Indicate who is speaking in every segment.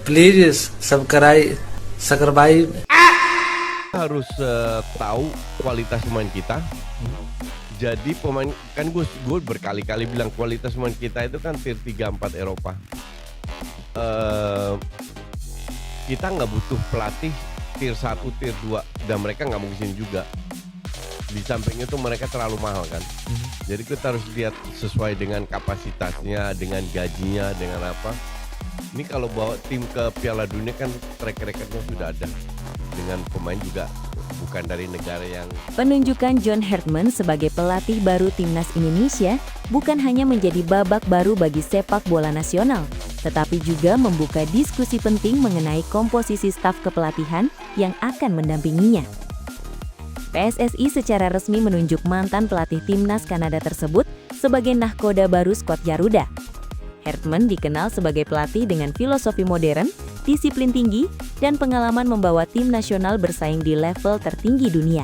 Speaker 1: Please subscribe.
Speaker 2: Harus tahu kualitas pemain kita. Jadi pemain kan gue berkali-kali bilang kualitas pemain kita itu kan tier 3 4 Eropa. Kita nggak butuh pelatih tier 1 tier 2 dan mereka nggak mau kesini juga. Di samping itu mereka terlalu mahal kan. Jadi kita harus lihat sesuai dengan kapasitasnya, dengan gajinya, dengan apa. Ini kalau bawa tim ke Piala Dunia kan track recordnya sudah ada. Dengan pemain juga bukan dari negara yang...
Speaker 3: Penunjukan John Herdman sebagai pelatih baru Timnas Indonesia bukan hanya menjadi babak baru bagi sepak bola nasional, tetapi juga membuka diskusi penting mengenai komposisi staf kepelatihan yang akan mendampinginya. PSSI secara resmi menunjuk mantan pelatih Timnas Kanada tersebut sebagai nahkoda baru skuad Garuda. Herdman dikenal sebagai pelatih dengan filosofi modern, disiplin tinggi, dan pengalaman membawa tim nasional bersaing di level tertinggi dunia.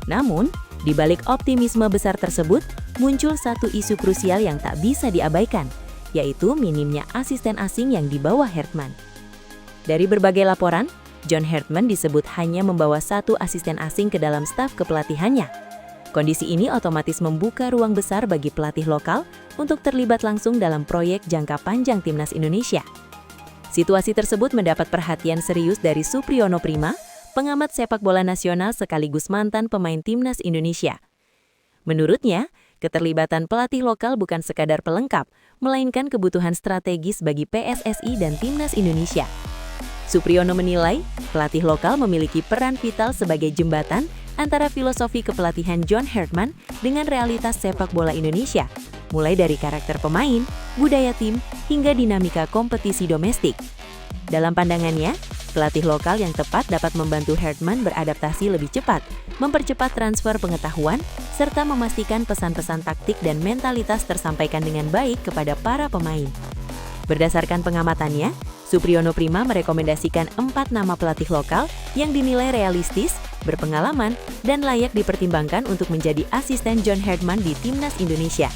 Speaker 3: Namun, di balik optimisme besar tersebut, muncul satu isu krusial yang tak bisa diabaikan, yaitu minimnya asisten asing yang dibawa Herdman. Dari berbagai laporan, John Herdman disebut hanya membawa satu asisten asing ke dalam staf kepelatihannya. Kondisi ini otomatis membuka ruang besar bagi pelatih lokal untuk terlibat langsung dalam proyek jangka panjang Timnas Indonesia. Situasi tersebut mendapat perhatian serius dari Supriyono Prima, pengamat sepak bola nasional sekaligus mantan pemain Timnas Indonesia. Menurutnya, keterlibatan pelatih lokal bukan sekadar pelengkap, melainkan kebutuhan strategis bagi PSSI dan Timnas Indonesia. Supriyono menilai, pelatih lokal memiliki peran vital sebagai jembatan antara filosofi kepelatihan John Herdman dengan realitas sepak bola Indonesia, mulai dari karakter pemain, budaya tim, hingga dinamika kompetisi domestik. Dalam pandangannya, pelatih lokal yang tepat dapat membantu Herdman beradaptasi lebih cepat, mempercepat transfer pengetahuan, serta memastikan pesan-pesan taktik dan mentalitas tersampaikan dengan baik kepada para pemain. Berdasarkan pengamatannya, Supriyono Prima merekomendasikan 4 nama pelatih lokal yang dinilai realistis, berpengalaman, dan layak dipertimbangkan untuk menjadi asisten John Herdman di Timnas Indonesia.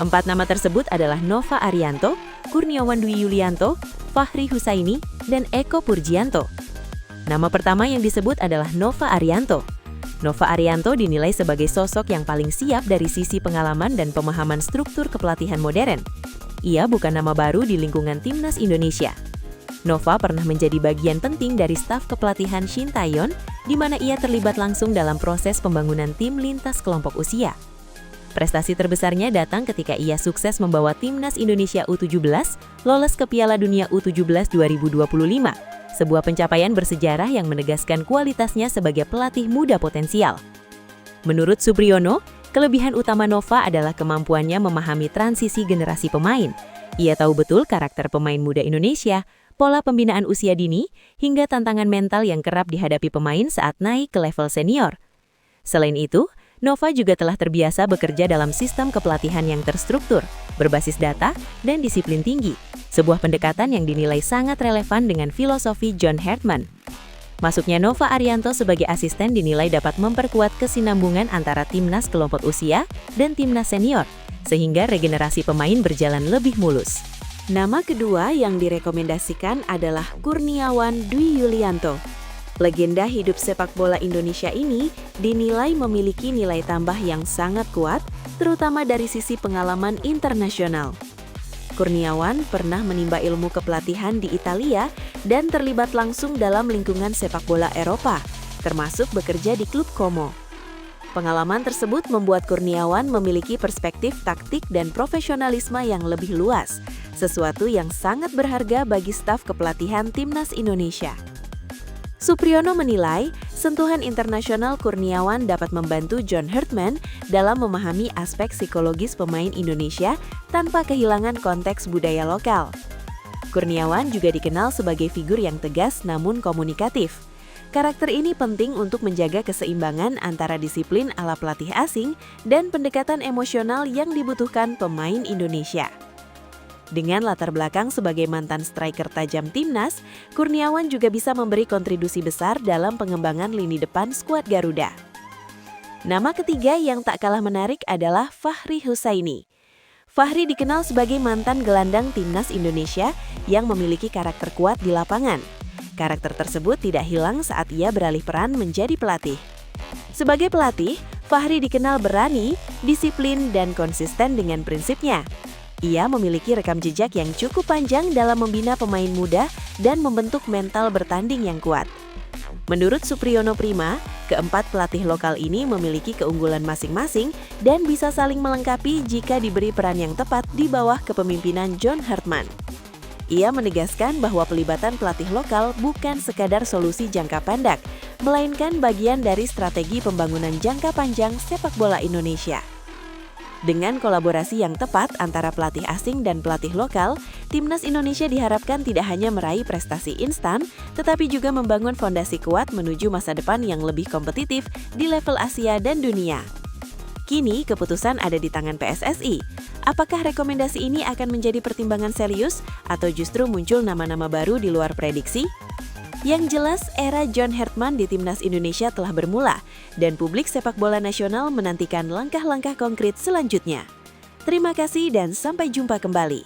Speaker 3: 4 nama tersebut adalah Nova Arianto, Kurniawan Dwi Yulianto, Fahri Husaini, dan Eko Purjianto. Nama pertama yang disebut adalah Nova Arianto. Nova Arianto dinilai sebagai sosok yang paling siap dari sisi pengalaman dan pemahaman struktur kepelatihan modern. Ia bukan nama baru di lingkungan Timnas Indonesia. Nova pernah menjadi bagian penting dari staf kepelatihan Shin Tae-yeon, di mana ia terlibat langsung dalam proses pembangunan tim lintas kelompok usia. Prestasi terbesarnya datang ketika ia sukses membawa Timnas Indonesia U17 lolos ke Piala Dunia U17 2025, sebuah pencapaian bersejarah yang menegaskan kualitasnya sebagai pelatih muda potensial. Menurut Supriyono, kelebihan utama Nova adalah kemampuannya memahami transisi generasi pemain. Ia tahu betul karakter pemain muda Indonesia, pola pembinaan usia dini, hingga tantangan mental yang kerap dihadapi pemain saat naik ke level senior. Selain itu, Nova juga telah terbiasa bekerja dalam sistem kepelatihan yang terstruktur, berbasis data, dan disiplin tinggi, sebuah pendekatan yang dinilai sangat relevan dengan filosofi John Herdman. Masuknya Nova Arianto sebagai asisten dinilai dapat memperkuat kesinambungan antara timnas kelompok usia dan timnas senior, sehingga regenerasi pemain berjalan lebih mulus. Nama kedua yang direkomendasikan adalah Kurniawan Dwi Yulianto. Legenda hidup sepak bola Indonesia ini dinilai memiliki nilai tambah yang sangat kuat, terutama dari sisi pengalaman internasional. Kurniawan pernah menimba ilmu kepelatihan di Italia dan terlibat langsung dalam lingkungan sepak bola Eropa, termasuk bekerja di klub Como. Pengalaman tersebut membuat Kurniawan memiliki perspektif taktik dan profesionalisme yang lebih luas, sesuatu yang sangat berharga bagi staf kepelatihan Timnas Indonesia. Supriyono menilai, sentuhan internasional Kurniawan dapat membantu John Herdman dalam memahami aspek psikologis pemain Indonesia tanpa kehilangan konteks budaya lokal. Kurniawan juga dikenal sebagai figur yang tegas namun komunikatif. Karakter ini penting untuk menjaga keseimbangan antara disiplin ala pelatih asing dan pendekatan emosional yang dibutuhkan pemain Indonesia. Dengan latar belakang sebagai mantan striker tajam Timnas, Kurniawan juga bisa memberi kontribusi besar dalam pengembangan lini depan skuad Garuda. Nama ketiga yang tak kalah menarik adalah Fahri Husaini.
Speaker 4: Fahri dikenal sebagai mantan gelandang timnas Indonesia yang memiliki karakter kuat di lapangan. Karakter tersebut tidak hilang saat ia beralih peran menjadi pelatih. Sebagai pelatih, Fahri dikenal berani, disiplin, dan konsisten dengan prinsipnya. Ia memiliki rekam jejak yang cukup panjang dalam membina pemain muda dan membentuk mental bertanding yang kuat. Menurut Supriyono Prima, keempat pelatih lokal ini memiliki keunggulan masing-masing dan bisa saling melengkapi jika diberi peran yang tepat di bawah kepemimpinan John Hartman. Ia menegaskan bahwa pelibatan pelatih lokal bukan sekadar solusi jangka pendek, melainkan bagian dari strategi pembangunan jangka panjang sepak bola Indonesia. Dengan kolaborasi yang tepat antara pelatih asing dan pelatih lokal, timnas Indonesia diharapkan tidak hanya meraih prestasi instan, tetapi juga membangun fondasi kuat menuju masa depan yang lebih kompetitif di level Asia dan dunia. Kini, keputusan ada di tangan PSSI. Apakah rekomendasi ini akan menjadi pertimbangan serius atau justru muncul nama-nama baru di luar prediksi? Yang jelas, era John Hartman di timnas Indonesia telah bermula dan publik sepak bola nasional menantikan langkah-langkah konkret selanjutnya. Terima kasih dan sampai jumpa kembali.